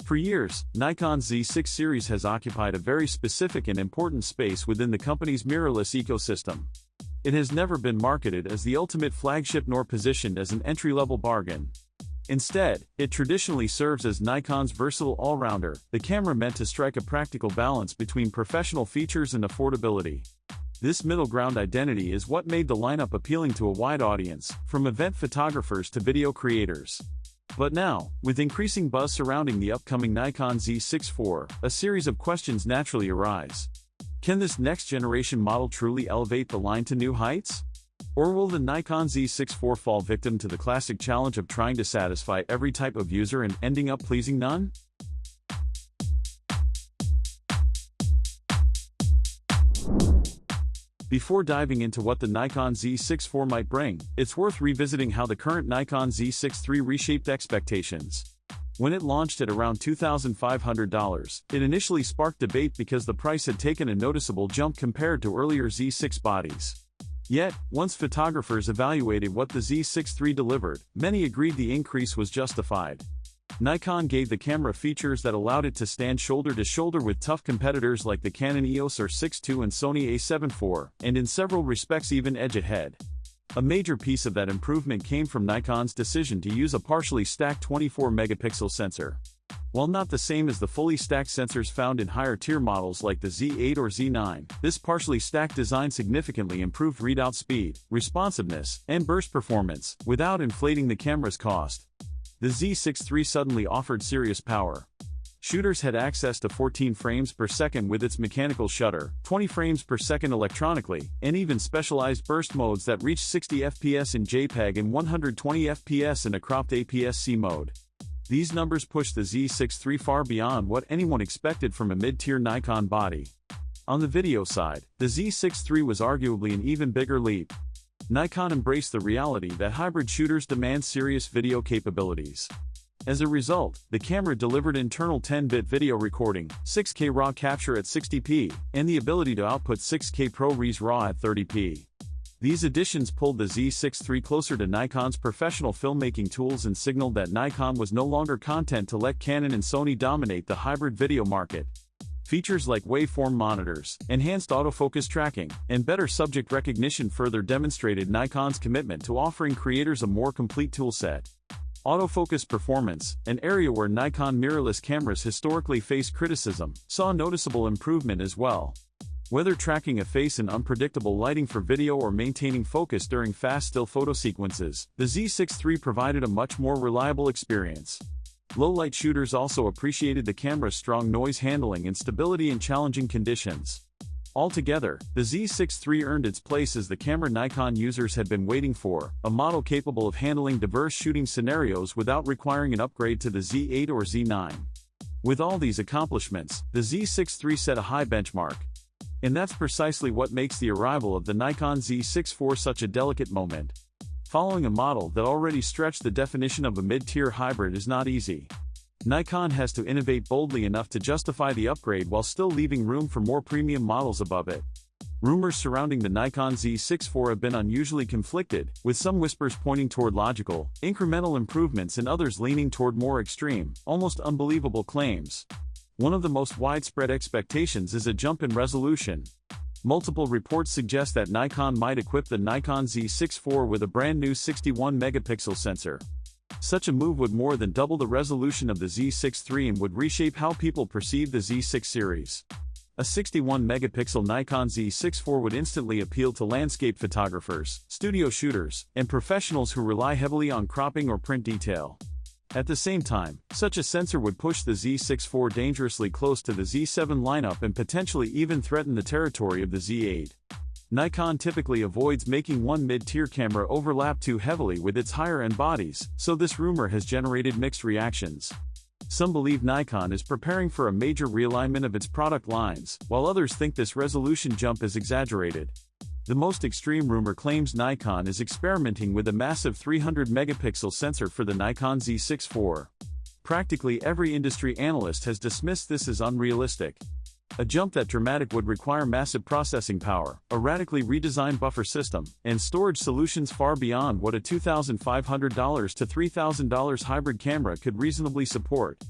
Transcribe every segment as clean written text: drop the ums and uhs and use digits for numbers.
For years, Nikon Z6 series has occupied a very specific and important space within the company's mirrorless ecosystem. It has never been marketed as the ultimate flagship nor positioned as an entry-level bargain. Instead, it traditionally serves as Nikon's versatile all-rounder, the camera meant to strike a practical balance between professional features and affordability. This middle ground identity is what made the lineup appealing to a wide audience, from event photographers to video creators. But now, with increasing buzz surrounding the upcoming Nikon Z6 IV, a series of questions naturally arise. Can this next-generation model truly elevate the line to new heights? Or will the Nikon Z6 IV fall victim to the classic challenge of trying to satisfy every type of user and ending up pleasing none? Before diving into what the Nikon Z6 IV might bring, it's worth revisiting how the current Nikon Z6 III reshaped expectations. When it launched at around $2,500, it initially sparked debate because the price had taken a noticeable jump compared to earlier Z6 bodies. Yet, once photographers evaluated what the Z6 III delivered, many agreed the increase was justified. Nikon gave the camera features that allowed it to stand shoulder to shoulder with tough competitors like the Canon EOS R6 II and Sony A7 IV, and in several respects even edge ahead. A major piece of that improvement came from Nikon's decision to use a partially stacked 24-megapixel sensor. While not the same as the fully stacked sensors found in higher-tier models like the Z8 or Z9, this partially stacked design significantly improved readout speed, responsiveness, and burst performance, without inflating the camera's cost. The Z6 III suddenly offered serious power. Shooters had access to 14 frames per second with its mechanical shutter, 20 frames per second electronically, and even specialized burst modes that reached 60 FPS in JPEG and 120 FPS in a cropped APS-C mode. These numbers pushed the Z6 III far beyond what anyone expected from a mid-tier Nikon body. On the video side, the Z6 III was arguably an even bigger leap. Nikon embraced the reality that hybrid shooters demand serious video capabilities. As a result, the camera delivered internal 10-bit video recording, 6K RAW capture at 60p, and the ability to output 6K ProRes RAW at 30p. These additions pulled the Z6 III closer to Nikon's professional filmmaking tools and signaled that Nikon was no longer content to let Canon and Sony dominate the hybrid video market. Features like waveform monitors, enhanced autofocus tracking, and better subject recognition further demonstrated Nikon's commitment to offering creators a more complete toolset. Autofocus performance, an area where Nikon mirrorless cameras historically faced criticism, saw noticeable improvement as well. Whether tracking a face in unpredictable lighting for video or maintaining focus during fast still photo sequences, the Z6 III provided a much more reliable experience. Low-light shooters also appreciated the camera's strong noise handling and stability in challenging conditions. Altogether, the Z6 III earned its place as the camera Nikon users had been waiting for, a model capable of handling diverse shooting scenarios without requiring an upgrade to the Z8 or Z9. With all these accomplishments, the Z6 III set a high benchmark. And that's precisely what makes the arrival of the Nikon Z6 IV such a delicate moment. Following a model that already stretched the definition of a mid-tier hybrid is not easy. Nikon has to innovate boldly enough to justify the upgrade while still leaving room for more premium models above it. Rumors surrounding the Nikon Z6 IV have been unusually conflicted, with some whispers pointing toward logical, incremental improvements and others leaning toward more extreme, almost unbelievable claims. One of the most widespread expectations is a jump in resolution. Multiple reports suggest that Nikon might equip the Nikon Z6 IV with a brand new 61-megapixel sensor. Such a move would more than double the resolution of the Z6 III and would reshape how people perceive the Z6 series. A 61-megapixel Nikon Z6 IV would instantly appeal to landscape photographers, studio shooters, and professionals who rely heavily on cropping or print detail. At the same time, such a sensor would push the Z6 IV dangerously close to the Z7 lineup and potentially even threaten the territory of the Z8. Nikon typically avoids making one mid-tier camera overlap too heavily with its higher-end bodies, so this rumor has generated mixed reactions. Some believe Nikon is preparing for a major realignment of its product lines, while others think this resolution jump is exaggerated. The most extreme rumor claims Nikon is experimenting with a massive 300-megapixel sensor for the Nikon Z6 IV. Practically every industry analyst has dismissed this as unrealistic. A jump that dramatic would require massive processing power, a radically redesigned buffer system, and storage solutions far beyond what a $2,500 to $3,000 hybrid camera could reasonably support.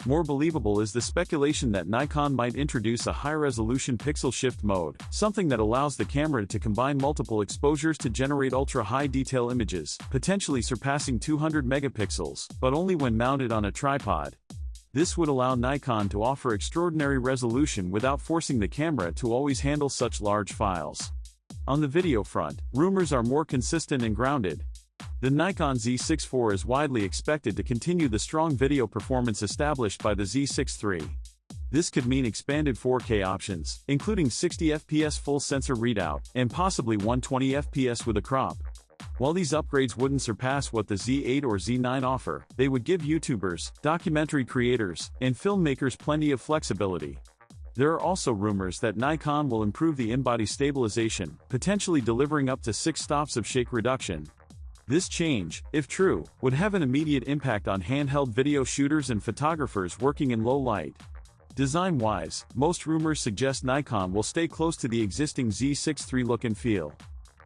More believable is the speculation that Nikon might introduce a high-resolution pixel shift mode, something that allows the camera to combine multiple exposures to generate ultra-high detail images, potentially surpassing 200 megapixels, but only when mounted on a tripod. This would allow Nikon to offer extraordinary resolution without forcing the camera to always handle such large files. On the video front, rumors are more consistent and grounded. The Nikon Z6 IV is widely expected to continue the strong video performance established by the Z6 III. This could mean expanded 4K options, including 60 fps full sensor readout, and possibly 120 fps with a crop. While these upgrades wouldn't surpass what the Z8 or Z9 offer, they would give YouTubers, documentary creators, and filmmakers plenty of flexibility. There are also rumors that Nikon will improve the in-body stabilization, potentially delivering up to 6 stops of shake reduction. This change, if true, would have an immediate impact on handheld video shooters and photographers working in low light. Design-wise, most rumors suggest Nikon will stay close to the existing Z6 III look and feel.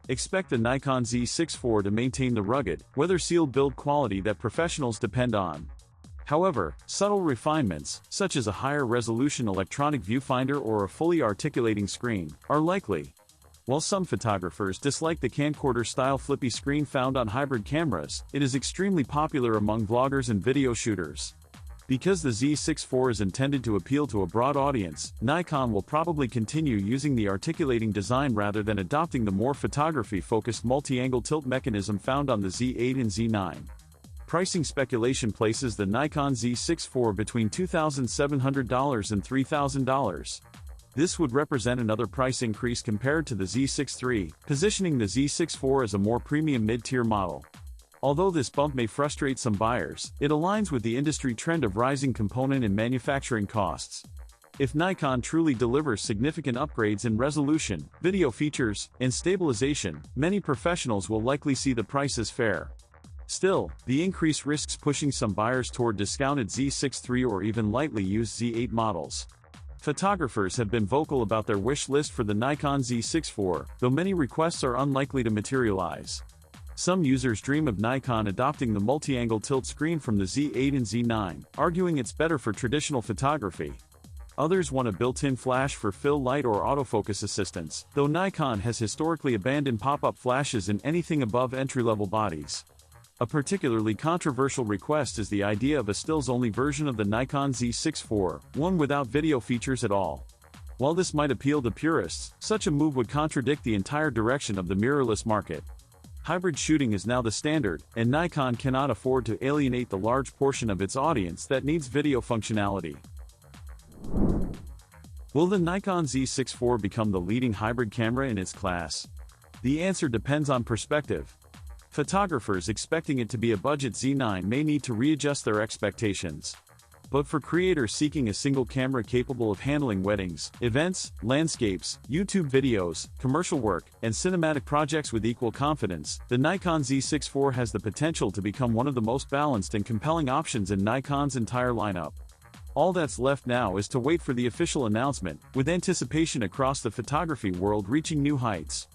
Expect the Nikon Z6 IV to maintain the rugged, weather-sealed build quality that professionals depend on. However, subtle refinements, such as a higher resolution electronic viewfinder or a fully articulating screen, are likely. While some photographers dislike the camcorder-style flippy screen found on hybrid cameras, it is extremely popular among vloggers and video shooters. Because the Z6 IV is intended to appeal to a broad audience, Nikon will probably continue using the articulating design rather than adopting the more photography-focused multi-angle tilt mechanism found on the Z8 and Z9. Pricing speculation places the Nikon Z6 IV between $2,700 and $3,000. This would represent another price increase compared to the Z6 III, positioning the Z6 IV as a more premium mid-tier model. Although this bump may frustrate some buyers, it aligns with the industry trend of rising component and manufacturing costs. If Nikon truly delivers significant upgrades in resolution, video features, and stabilization, many professionals will likely see the price as fair. Still, the increase risks pushing some buyers toward discounted Z6 III or even lightly used Z8 models. Photographers have been vocal about their wish list for the Nikon Z6 IV, though many requests are unlikely to materialize. Some users dream of Nikon adopting the multi-angle tilt screen from the Z8 and Z9, arguing it's better for traditional photography. Others want a built-in flash for fill light or autofocus assistance, though Nikon has historically abandoned pop-up flashes in anything above entry-level bodies. A particularly controversial request is the idea of a stills-only version of the Nikon Z6 IV, one without video features at all. While this might appeal to purists, such a move would contradict the entire direction of the mirrorless market. Hybrid shooting is now the standard, and Nikon cannot afford to alienate the large portion of its audience that needs video functionality. Will the Nikon Z6 IV become the leading hybrid camera in its class? The answer depends on perspective. Photographers expecting it to be a budget Z9 may need to readjust their expectations. But for creators seeking a single camera capable of handling weddings, events, landscapes, YouTube videos, commercial work, and cinematic projects with equal confidence, the Nikon Z6 IV has the potential to become one of the most balanced and compelling options in Nikon's entire lineup. All that's left now is to wait for the official announcement, with anticipation across the photography world reaching new heights.